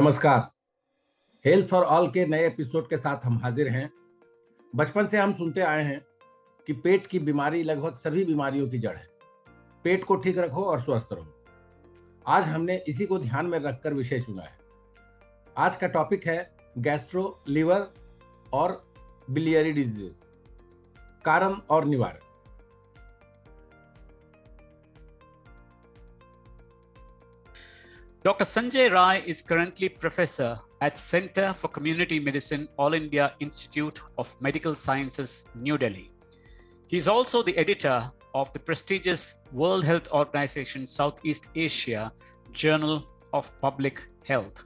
नमस्कार। Health for all के नए एपिसोड के साथ हम हाजिर हैं। बचपन से हम सुनते आए हैं कि पेट की बीमारी लगभग सभी बीमारियों की जड़ है। पेट को ठीक रखो और स्वस्थ रहो। आज हमने इसी को ध्यान में रखकर विषय चुना है। आज का टॉपिक है गैस्ट्रो, लिवर और बिलियरी डिजीज, कारण और निवारण। Dr. Sanjay Rai is currently professor at Center for Community Medicine, All India Institute of Medical Sciences, New Delhi. He is also the editor of the prestigious World Health Organization Southeast Asia Journal of Public Health.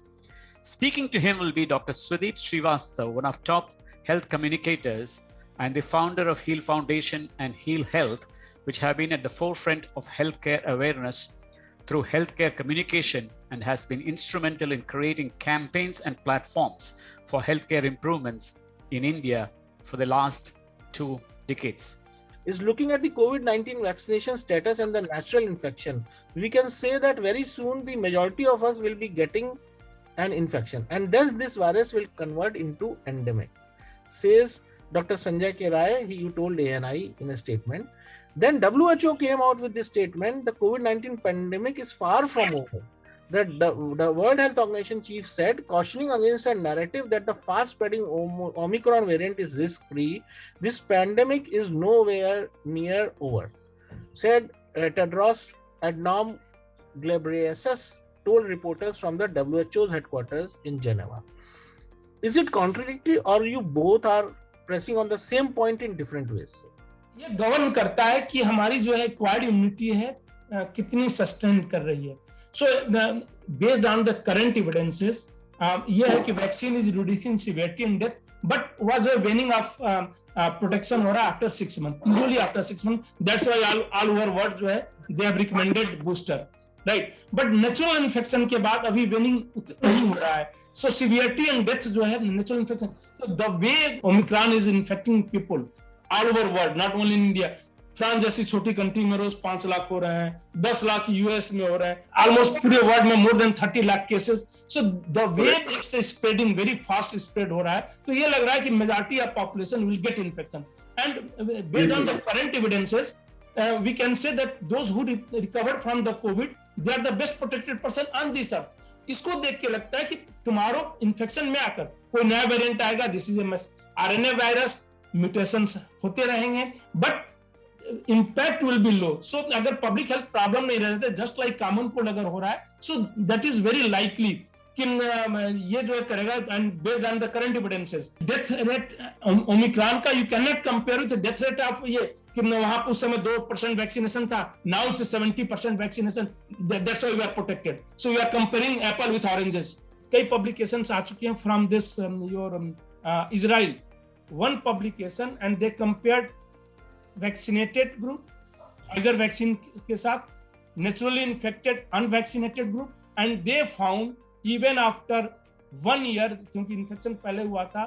Speaking to him will be Dr. Swadeep Srivastava, one of top health communicators and the founder of Heal Foundation and Heal Health, which have been at the forefront of healthcare awareness through healthcare communication and has been instrumental in creating campaigns and platforms for healthcare improvements in India for the last 2 decades. Is looking at the COVID-19 vaccination status and the natural infection, we can say that very soon the majority of us will be getting an infection, and thus this virus will convert into endemic, says Dr. Sanjay K. Rai, he told ANI in a statement. Then WHO came out with this statement: the COVID-19 pandemic is far from over. The World Health Organization chief said, cautioning against a narrative that the fast-spreading Omicron variant is risk-free. This pandemic is nowhere near over, said Tedros Adhanom Ghebreyesus told reporters from the WHO's headquarters in Geneva. Is it contradictory, or you both are pressing on the same point in different ways? ये govern करता है कि हमारी जो है acquired immunity है कितनी sustain कर रही है. So based on the current evidences ये है कि vaccine is reducing severity and death, but was a वेनिंग of protection हो रहा है after 6 month, usually after 6 month. That's why all over world जो है they have recommended booster, right. But natural infection के बाद अभी वेनिंग नहीं हो रहा है. सो सिवियरिटी एंड डेथ जो है नेचुरल इन्फेक्शन, तो the way Omicron is infecting people all over world, not only in India. France जैसी छोटी कंट्री में रोज 5 लाख हो रहे हैं, 10 लाख यूएस में हो रहे हैं, ऑलमोस्ट पूरे वर्ल्ड में more than 30 lakh cases. So the way it's spreading very fast spread हो रहा है, तो ये लग रहा है कि majority of population will get infection. And based on the current evidences we can say that those who recovered from the COVID they are the best protected person on this earth. इसको देख के लगता है कि tomorrow infection में आकर कोई नया वेरिएंट आएगा, this is a RNA virus, mutations होते रहेंगे, बट इम्पैक्ट विल बी लो. सो अगर पब्लिक हेल्थ प्रॉब्लम नहीं रहते, जस्ट लाइक कॉमन कोल्ड अगर हो रहा है, so that is very likely कि ये जो करेगा. And based on the current evidences, death rate omicron का you can not compare with death rate of ये कि वहां उस समय 2% वैक्सीनेशन था, now it's 70% vaccination. That's why we are protected. So we are comparing apple with oranges. कई publications आ चुकी हैं from this your Israel, one publication, and they compared vaccinated group Pfizer vaccine के साथ naturally infected unvaccinated group, and they found even after 1 year, क्योंकि infection पहले हुआ था,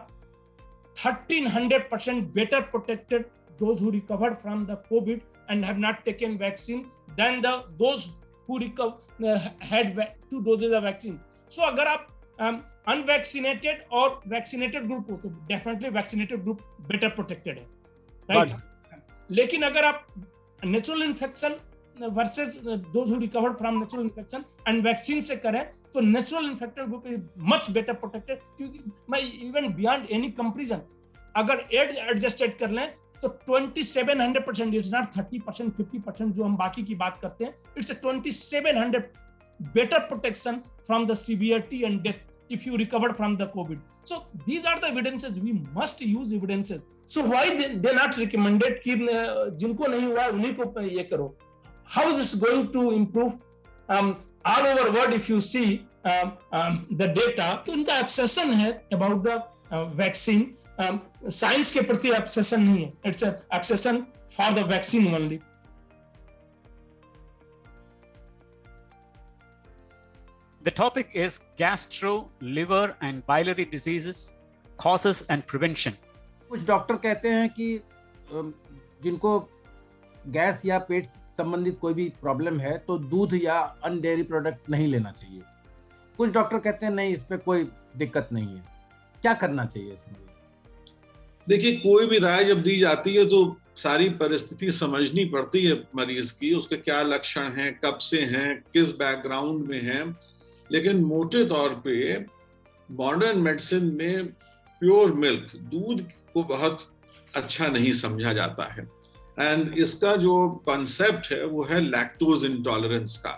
1300% better protected those who recovered from the COVID and have not taken vaccine than those who had 2 doses of vaccine. So अगर आप unvaccinated और vaccinated group हो तो definitely vaccinated group better protected है, राइट. लेकिन अगर आप natural infection versus those who recovered from natural infection and vaccine से करें तो natural infected group is much better protected. क्योंकि मैं इवन बियॉन्ड एनी कंपैरिजन अगर एज एडजस्टेड कर लें तो 2700%, इट्स नॉट 30% 50% जो हम बाकी की बात करते हैं, it's 2700 better protection from the severity and death if you recovered from the COVID. So these are the evidences. We must use evidences. So why they not recommended कि जिनको नहीं हुआ उन्हीं को ये करो? How is this going to improve? All over world, if you see the data, तो इनका obsession है about the vaccine. Science के प्रति obsession नहीं है. It's a obsession for the vaccine only. The topic is gastro, liver and biliary diseases, causes and prevention. कुछ doctor कहते हैं कि जिनको गैस या पेट संबंधित कोई भी प्रॉब्लम है तो दूध या अन्य डेयरी प्रोडक्ट नहीं लेना चाहिए. कुछ डॉक्टर कहते हैं नहीं, इसमें कोई दिक्कत नहीं है। क्या करना चाहिए इसमें? देखिए, कोई भी राय जब दी जाती है तो सारी परिस्थिति समझनी पड़ती है मरीज की, उसके क्या लक्षण हैं, कब से हैं, किस बैकग्राउंड में हैं। लेकिन मोटे तौर पे मॉडर्न मेडिसिन में प्योर मिल्क, दूध को बहुत अच्छा नहीं समझा जाता है। एंड इसका जो कॉन्सेप्ट है वो है लैक्टोज इंटॉलरेंस का।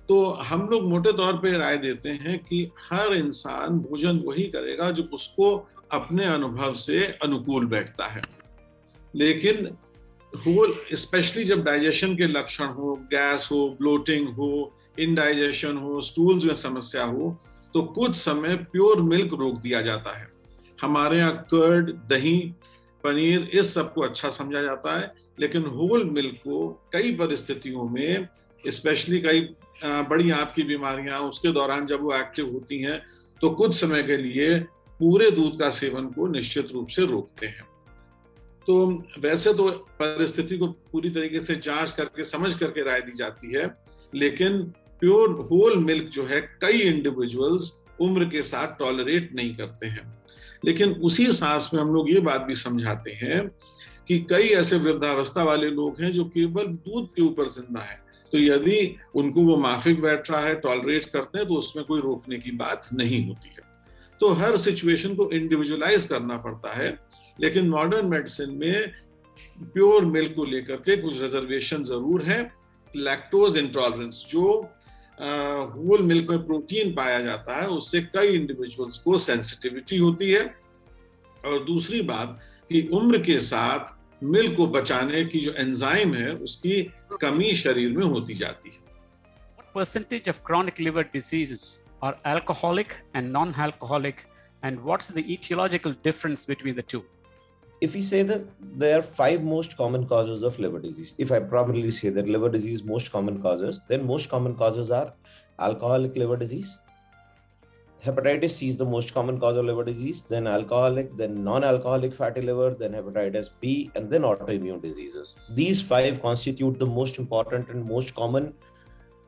तो हम लोग मोटे तौर पे राय देते हैं कि हर इंसान भोजन वही करेगा जो उसको अपने अनुभव से अनुकूल बैठता है। लेकिन होल स्पेशली जब डाइजेशन के लक्षण हो, गैस हो, ब्लोटिंग हो, इनडाइजेशन हो, स्टूल्स में समस्या हो, तो कुछ समय प्योर मिल्क रोक दिया जाता है। हमारे यहाँ कर्ड, दही, पनीर, इस सबको अच्छा समझा जाता है। लेकिन होल मिल्क को कई परिस्थितियों में, स्पेशली कई बड़ी आंत की बीमारियां, उसके दौरान जब वो एक्टिव होती हैं, तो कुछ समय के लिए पूरे दूध का सेवन को निश्चित रूप से रोकते हैं। तो वैसे तो परिस्थिति को पूरी तरीके से जांच करके, समझ करके राय दी जाती है। लेकिन प्योर होल मिल्क जो है, कई इंडिविजुअल्स उम्र के साथ टॉलरेट नहीं करते हैं। लेकिन उसी सांस में हम लोग ये बात भी समझाते हैं कि कई ऐसे वृद्धावस्था वाले लोग हैं जो केवल दूध के ऊपर जिंदा है। तो यदि उनको वो माफिक बैठ रहा है, टॉलरेट करते हैं, तो उसमें कोई रोकने की बात नहीं होती है। तो हर सिचुएशन को इंडिविजुअलाइज करना पड़ता है। लेकिन मॉडर्न मेडिसिन में प्योर मिल्क को लेकर के कुछ रिजर्वेशन जरूर है। लैक्टोज इंटॉलरेंस, जो होल मिल्क में प्रोटीन पाया जाता है, उससे कई इंडिविजुअल्स को सेंसिटिविटी होती है। और दूसरी बात कि उम्र के साथ मिल्क को बचाने की जो एंजाइम है, उसकी कमी शरीर में होती जाती है। What percentage of chronic liver diseases are alcoholic and non-alcoholic, and what's the etiological difference between the two? If we say that there are 5 most common causes of liver disease, if I properly say that liver disease most common causes, then most common causes are alcoholic liver disease, hepatitis C is the most common cause of liver disease, then alcoholic, then non-alcoholic fatty liver, then hepatitis B, and then autoimmune diseases. These 5 constitute the most important and most common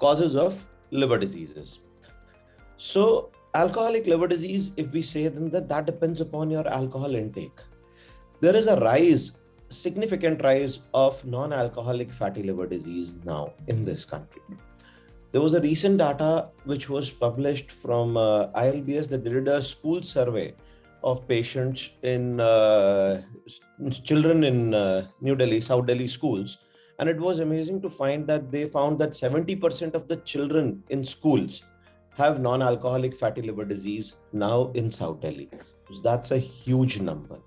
causes of liver diseases. So alcoholic liver disease, if we say, then that depends upon your alcohol intake. There is a rise, significant rise of non-alcoholic fatty liver disease now in this country. There was a recent data which was published from ILBS that they did a school survey of patients in children in New Delhi, South Delhi schools. And it was amazing to find that they found that 70% of the children in schools have non-alcoholic fatty liver disease now in South Delhi. So that's a huge number.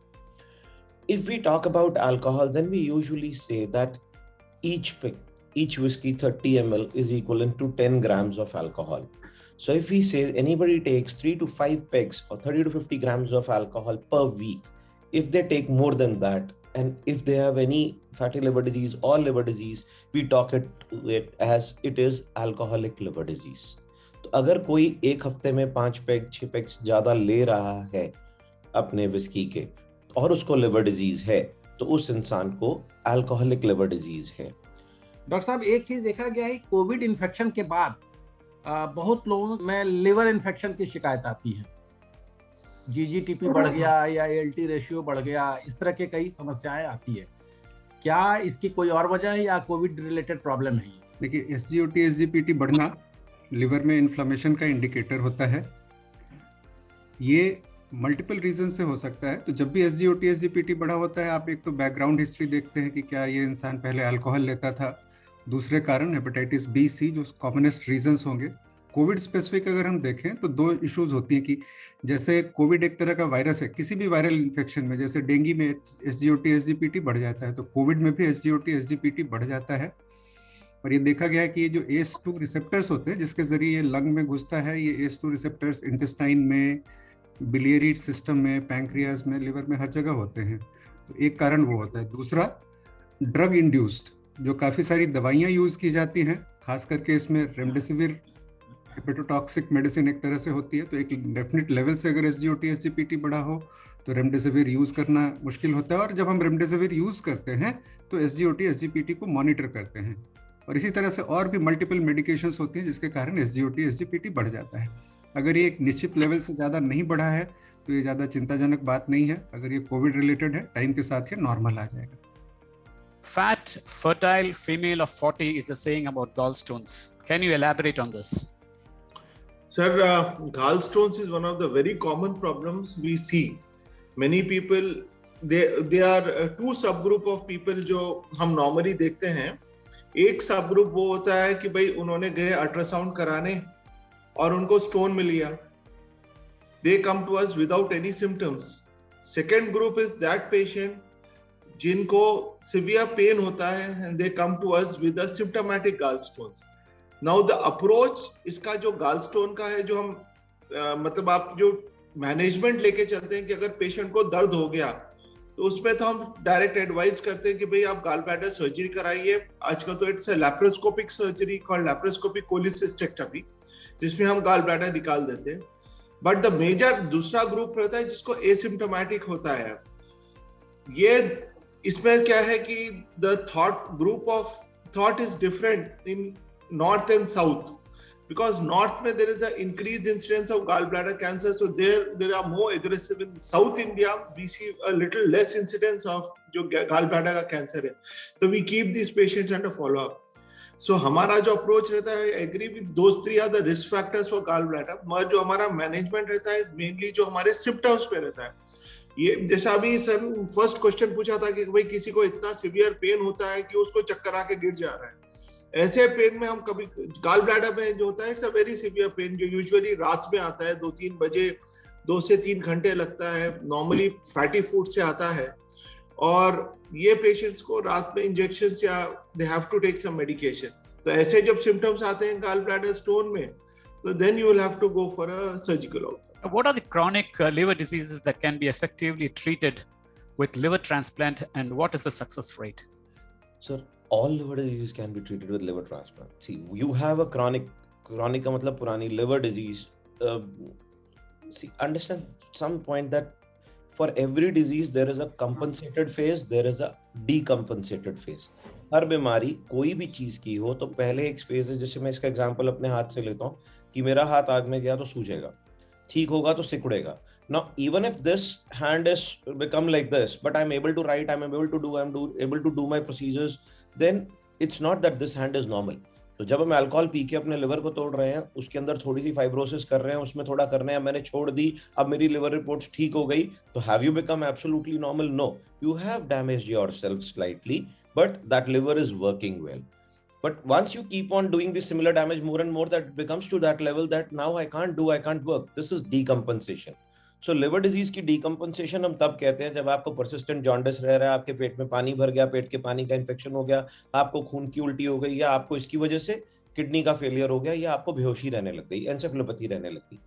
If we talk about alcohol, then we usually say that each whiskey 30 ml is equivalent to 10 grams of alcohol. So if we say anybody takes 3 to 5 pegs or 30 to 50 grams of alcohol per week, if they take more than that, and if they have any fatty liver disease or liver disease, we talk it as it is alcoholic liver disease. तो अगर कोई एक हफ्ते में 5 peg 6 pegs ज्यादा ले रहा है अपने विस्की के और उसको लिवर डिजीज है, तो उस इंसान को अल्कोहलिक लिवर डिजीज है। डॉक्टर साहब, एक चीज देखा गया है, कोविड इन्फेक्शन के बाद बहुत लोगों में लिवर इन्फेक्शन की शिकायत आती है। जीजीटीपी बढ़ गया या एलटी रेशियो बढ़ गया, इस तरह के कई समस्याएं आती है। क्या इसकी कोई और वजह है या कोविड रिलेटेड प्रॉब्लम है? देखिए, एसजीओटी एसजीपीटी बढ़ना लिवर में इन्फ्लेमेशन का इंडिकेटर होता है। ये मल्टीपल रीजन से हो सकता है। तो जब भी एसजीओटी एसजीपीटी बढ़ा होता है, आप एक तो बैकग्राउंड हिस्ट्री देखते हैं कि क्या ये इंसान पहले अल्कोहल लेता था। दूसरे कारण हेपेटाइटिस बी, सी जो कॉमनेस्ट रीजंस होंगे। कोविड स्पेसिफिक अगर हम देखें तो 2 इश्यूज होती हैं कि जैसे कोविड एक तरह का वायरस है, किसी भी वायरल इन्फेक्शन में, जैसे डेंगू में एसजीओटी एसजीपीटी बढ़ जाता है, तो कोविड में भी एसजीओटी एसजीपीटी बढ़ जाता है। और ये देखा गया है कि ये जो ACE2 रिसेप्टर्स होते हैं जिसके जरिए ये लंग में घुसता है, ये ACE2 रिसेप्टर्स इंटेस्टाइन में, बिलियरी सिस्टम में, पैंक्रियाज में, लिवर में, हर जगह होते हैं। तो एक कारण वो होता है। दूसरा, ड्रग इंड्यूस्ड जो काफ़ी सारी दवाइयाँ यूज़ की जाती हैं, खास करके इसमें रेमडेसिविर हेपेटोटॉक्सिक मेडिसिन एक तरह से होती है। तो एक डेफिनेट लेवल से अगर एसजीओटी एसजीपीटी बढ़ा हो तो रेमडेसिविर यूज़ करना मुश्किल होता है। और जब हम रेमडेसिविर यूज़ करते हैं तो एसजीओटी एसजीपीटी को मॉनिटर करते हैं। और इसी तरह से और भी मल्टीपल मेडिकेशंस होती हैं जिसके कारण एसजीओटी एसजीपीटी बढ़ जाता है। अगर ये एक निश्चित लेवल से ज़्यादा नहीं बढ़ा है तो ये ज़्यादा चिंताजनक बात नहीं है। अगर ये कोविड रिलेटेड है, टाइम के साथ ये नॉर्मल आ जाएगा। Fat, fertile female of 40 is the saying about gallstones. Can you elaborate on this? Sir, gallstones is one of the very common problems we see. Many people, they are two subgroup of people जो हम normally देखते हैं। एक subgroup वो होता है कि भाई उन्होंने गए अल्ट्रासाउंड कराने और उनको स्टोन मिल गया, they come to us without any symptoms. Second group is that patient जिनको severe pain होता है and they come to us with the symptomatic gallstones. Now the approach इसका जो gallstone का है, जो हम मतलब आप जो मैनेजमेंट लेके चलते हैं कि अगर पेशेंट को दर्द हो गया तो उसमें तो हम डायरेक्ट एडवाइस करते हैं कि भाई आप गाल ब्लैडर सर्जरी कराइए। आजकल तो it's laparoscopic surgery called laparoscopic cholecystectomy, जिसमें हम गाल ब्लैडर निकाल देते हैं। बट द मेजर दूसरा ग्रुप रहता है जिसको एसिम्प्टोमेटिक होता है। ये इसमें क्या है कि the group of thought is different in north and south, because north में there is an increased incidence of gallbladder cancer, so there are more aggressive. In South India we see a little less incidence of जो gallbladder का cancer है, so we keep these patients under follow up. So हमारा जो approach रहता है, I agree with those three are the risk factors for gallbladder, मगर जो हमारा management रहता है mainly जो हमारे symptoms पे रहता है। ये जैसा अभी सर फर्स्ट क्वेश्चन पूछा था कि भाई किसी को इतना सिवियर पेन होता है कि उसको चक्कर आके गिर जा रहा है, ऐसे पेन में हम कभी गाल ब्लैडर में जो होता है it's a very severe pain जो यूजुअली रात में आता है, 2-3 बजे 2 से 3 घंटे लगता है, नॉर्मली फैटी फूड से आता है, और ये पेशेंट्स को रात में इंजेक्शन या they have to take some medication. तो ऐसे जब सिम्टम्स आते हैं गाल ब्लैडर स्टोन में, तो then you will have to go for a surgical outcome. What are the chronic liver diseases that can be effectively treated with liver transplant, and what is the success rate? Sir, all liver diseases can be treated with liver transplant. See, you have a chronic का मतलब पुरानी liver disease. See, understand some point that for every disease there is a compensated phase, there is a decompensated phase. हर बीमारी कोई भी चीज की हो तो पहले एक फेज है, जैसे मैं इसका एग्जांपल अपने हाथ से लेता हूँ कि मेरा हाथ आग में गया तो सूजेगा, ठीक होगा तो सिकुड़ेगा. Now, even if this hand is become like this, but I'm able to write, I'm able to do my procedures, then it's not that this hand is normal. तो जब हम अल्कोहल पी के अपने लिवर को तोड़ रहे हैं, उसके अंदर थोड़ी सी फाइब्रोसिस कर रहे हैं, उसमें थोड़ा करने हैं, मैंने छोड़ दी, अब मेरी लिवर रिपोर्ट्स ठीक हो गई, तो have you become absolutely normal? No, you have damaged yourself slightly, but that liver is working well. But once you keep on doing this similar damage more and more, that becomes to that level that now I can't work. This is decompensation. So liver disease की decompensation हम तब कहते हैं जब आपको persistent jaundice रह रहा है, आपके पेट में पानी भर गया, पेट के पानी का इन्फेक्शन हो गया, आपको खून की उल्टी हो गई, या आपको इसकी वजह से किडनी का फेलियर हो गया, या आपको बेहोशी रहने लग गई, एंसेफेलोपैथी रहने लग गई.